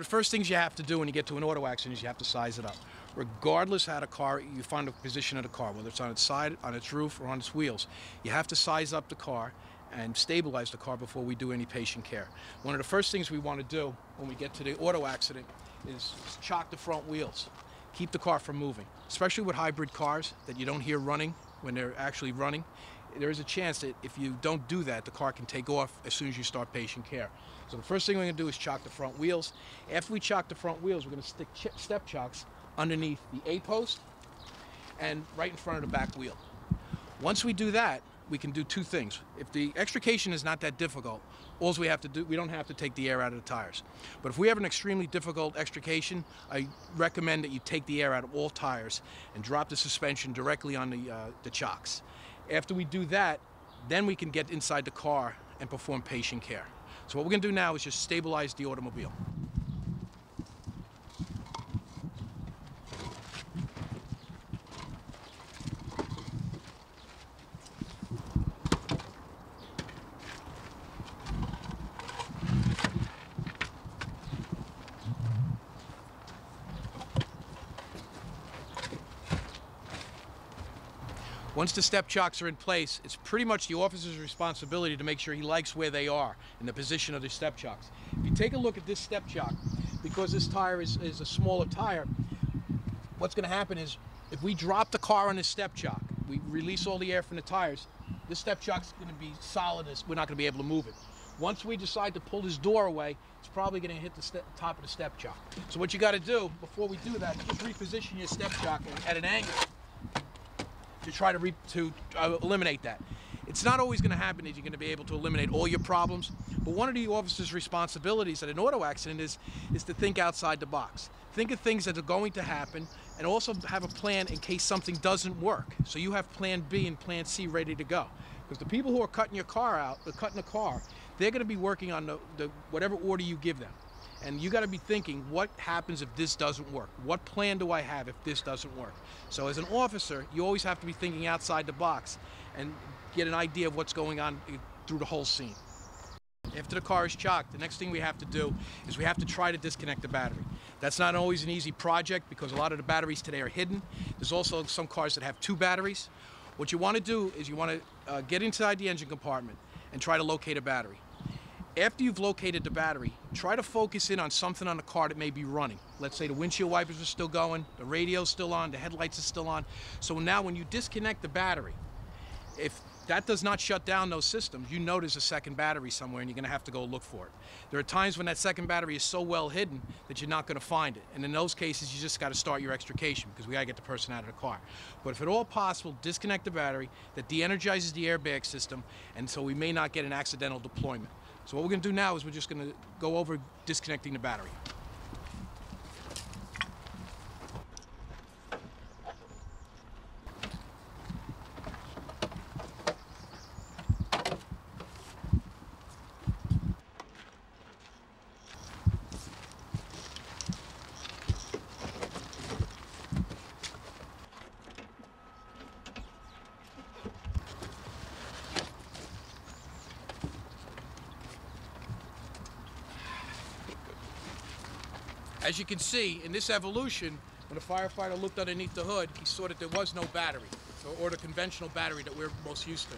of the first things you have to do when you get to an auto accident is you have to size it up. Regardless how the car, you find the position of the car, whether it's on its side, on its roof, or on its wheels, you have to size up the car and stabilize the car before we do any patient care. One of the first things we want to do when we get to the auto accident is chock the front wheels. Keep the car from moving, especially with hybrid cars that you don't hear running when they're actually running. There is a chance that if you don't do that, the car can take off as soon as you start patient care. So the first thing we're going to do is chock the front wheels. After we chock the front wheels, we're going to stick step chocks underneath the A-post and right in front of the back wheel. Once we do that, we can do two things. If the extrication is not that difficult, all we have to do, we don't have to take the air out of the tires. But if we have an extremely difficult extrication, I recommend that you take the air out of all tires and drop the suspension directly on the chocks. After we do that, then we can get inside the car and perform patient care. So what we're going to do now is just stabilize the automobile. Once the step chocks are in place, it's pretty much the officer's responsibility to make sure he likes where they are in the position of the step chocks. If you take a look at this step chock, because this tire is a smaller tire, what's going to happen is if we drop the car on this step chock, we release all the air from the tires, this step chock's going to be solid, we're not going to be able to move it. Once we decide to pull this door away, it's probably going to hit the top of the step chock. So what you got to do before we do that, just reposition your step chock at an angle to try to eliminate that. It's not always going to happen that you're going to be able to eliminate all your problems, but one of the officer's responsibilities at an auto accident is to think outside the box. Think of things that are going to happen and also have a plan in case something doesn't work. So you have plan B and plan C ready to go. Because the people who are cutting your car out, cutting the car, they're going to be working on the whatever order you give them. And you got to be thinking, what happens if this doesn't work? What plan do I have if this doesn't work? So as an officer, you always have to be thinking outside the box and get an idea of what's going on through the whole scene. After the car is chocked, the next thing we have to do is we have to try to disconnect the battery. That's not always an easy project because a lot of the batteries today are hidden. There's also some cars that have 2 batteries. What you want to do is you want to get inside the engine compartment and try to locate a battery. After you've located the battery, try to focus in on something on the car that may be running. Let's say the windshield wipers are still going, the radio's still on, the headlights are still on. So now when you disconnect the battery, if that does not shut down those systems, you know there's a second battery somewhere and you're going to have to go look for it. There are times when that second battery is so well hidden that you're not going to find it. And in those cases, you just got to start your extrication because we got to get the person out of the car. But if at all possible, disconnect the battery. That de-energizes the airbag system, and so we may not get an accidental deployment. So what we're going to do now is we're just going to go over disconnecting the battery. As you can see, in this evolution, when a firefighter looked underneath the hood, he saw that there was no battery, or the conventional battery that we're most used to.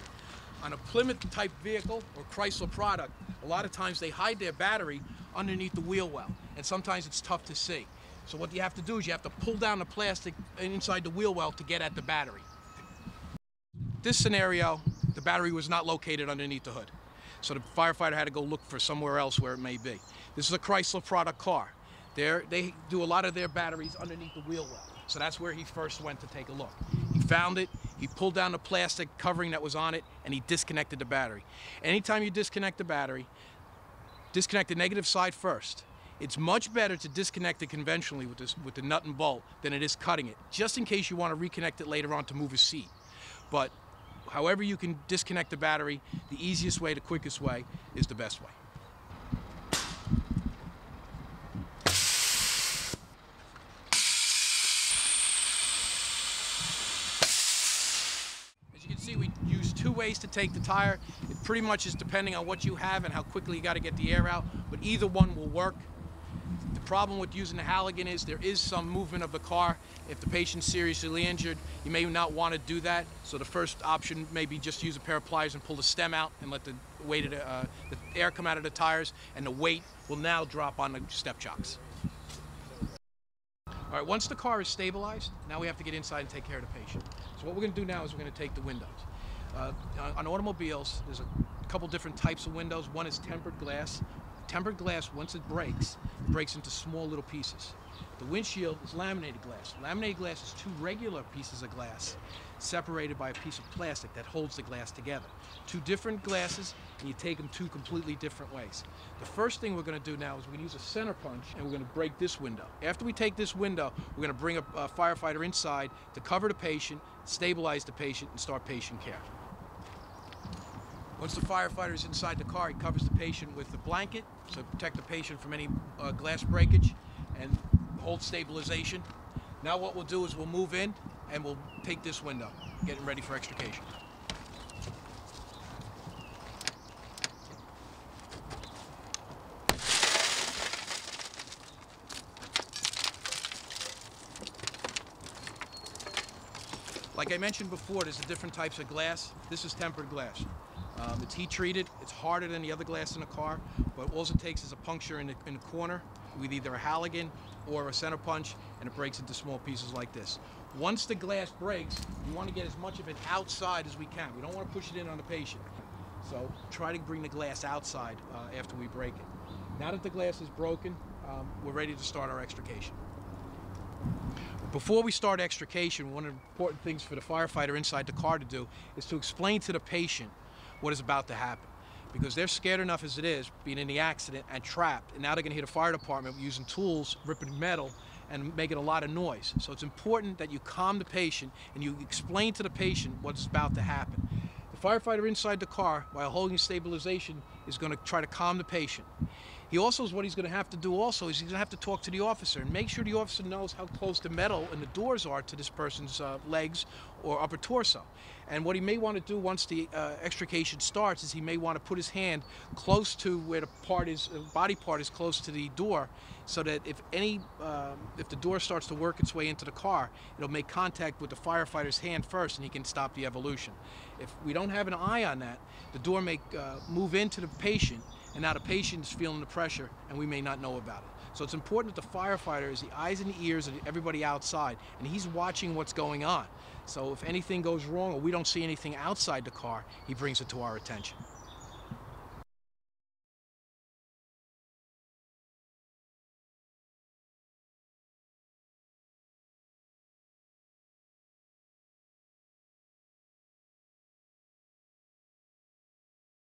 On a Plymouth-type vehicle or Chrysler product, a lot of times they hide their battery underneath the wheel well, and sometimes it's tough to see. So what you have to do is you have to pull down the plastic inside the wheel well to get at the battery. This scenario, the battery was not located underneath the hood, so the firefighter had to go look for somewhere else where it may be. This is a Chrysler product car. They do a lot of their batteries underneath the wheel well. So that's where he first went to take a look. He found it, he pulled down the plastic covering that was on it, and he disconnected the battery. Anytime you disconnect the battery, disconnect the negative side first. It's much better to disconnect it conventionally with the nut and bolt than it is cutting it, just in case you want to reconnect it later on to move a seat. But however you can disconnect the battery, the easiest way, the quickest way, is the best way. See, we use 2 ways to take the tire. It pretty much is depending on what you have and how quickly you got to get the air out, but either one will work. problem with using the Halligan is there is some movement of the car. If the patient's seriously injured, you may not want to do that. So the first option may be just use a pair of pliers and pull the stem out and let the weight of the air come out of the tires, and the weight will now drop on the step chocks. All right, once the car is stabilized, now we have to get inside and take care of the patient. So what we're going to do now is we're going to take the windows. On automobiles, there's a couple different types of windows. One is tempered glass. Tempered glass, once it breaks into small little pieces. The windshield is laminated glass. Laminated glass is two regular pieces of glass separated by a piece of plastic that holds the glass together. Two different glasses, and you take them two completely different ways. The first thing we're going to do now is we're going to use a center punch, and we're going to break this window. After we take this window, we're going to bring a firefighter inside to cover the patient, stabilize the patient, and start patient care. Once the firefighter is inside the car, he covers the patient with the blanket to protect the patient from any glass breakage and hold stabilization. Now what we'll do is we'll move in and we'll take this window, getting ready for extrication. Like I mentioned before, there's different types of glass. This is tempered glass. It's heat treated, it's harder than the other glass in the car, but all it takes is a puncture in the corner with either a Halligan or a center punch, and it breaks into small pieces like this. Once the glass breaks, you want to get as much of it outside as we can. We don't want to push it in on the patient. So try to bring the glass outside after we break it. Now that the glass is broken, we're ready to start our extrication. Before we start extrication, one of the important things for the firefighter inside the car to do is to explain to the patient what is about to happen, because they're scared enough as it is, being in the accident and trapped, and now they're going to hit a fire department using tools, ripping metal, and making a lot of noise. So it's important that you calm the patient and you explain to the patient what's about to happen. The firefighter inside the car, while holding stabilization, is going to try to calm the patient. He also is what he's going to have to do also is he's going to have to talk to the officer and make sure the officer knows how close the metal and the doors are to this person's legs or upper torso. And what he may want to do once the extrication starts is he may want to put his hand close to where the body part is close to the door, so that if the door starts to work its way into the car, it'll make contact with the firefighter's hand first, and he can stop the evolution. If we don't have an eye on that, the door may move into the patient, and now the patient is feeling the pressure, and we may not know about it. So it's important that the firefighter is the eyes and the ears of everybody outside, and he's watching what's going on. So if anything goes wrong or we don't see anything outside the car, he brings it to our attention.